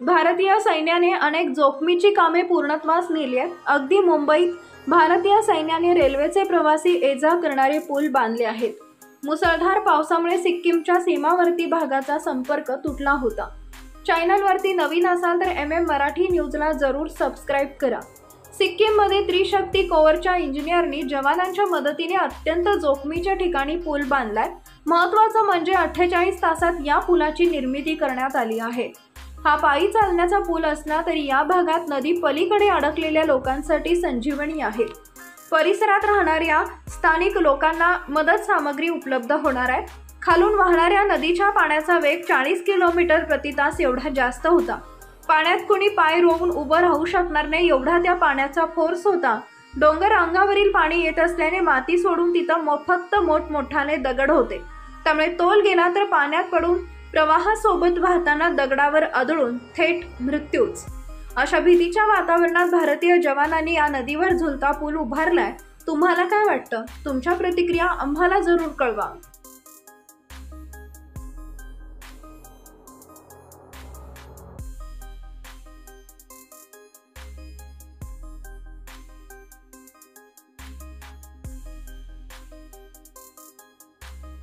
भारतीय सैन्याने अनेक जोखमीची कामे पूर्णत्वास नेली आहेत। अगदी मुंबईत भारतीय सैन्याने रेल्वेचे प्रवासी ये-जा करणारे पूल बांधले आहेत। मुसळधार पावसामुळे सिक्कीमच्या सीमावर्ती भागाचा संपर्क तुटला होता। चॅनलवरती नवीन असाल तर मराठी न्यूजला जरूर सबस्क्राइब करा। सिक्कीममध्ये त्रिशक्ती कोअरच्या इंजिनियरनी जवानांच्या मदतीने अत्यंत जोखमीच्या ठिकाणी पूल बांधलाय। महत्त्वाचं म्हणजे 48 तासात या पुलाची निर्मिती करण्यात आली आहे। हा पायी चालण्याचा पूल असला तरी या भागात नदी पलीकडे अडकलेल्या लोकांसाठी संजीवनी आहे। परिसरात राहणाऱ्या स्थानिक लोकांना मदत सामग्री उपलब्ध होणार आहे। खालून वाहणाऱ्या नदीच्या पाण्याचा वेग 40 किलोमीटर प्रति तास एवढा जास्त होता। पाण्यात कोणी पाय रोवून उभं राहू शकणार नाही एवढा त्या पाण्याचा फोर्स होता। डोंगर अंगावरील पाणी येत असल्याने माती सोडून तिथं फक्त मोठमोठाले दगड होते, त्यामुळे तोल गेला तर पाण्यात पडून प्रवाहासोबत वाहताना दगडावर आदळून थेट मृत्यूच। अशा भीतीच्या वातावरणात भारतीय जवानांनी या नदीवर झुलता पूल उभारलाय। तुम्हाला काय वाटतं? तुमच्या प्रतिक्रिया आम्हाला जरूर कळवा।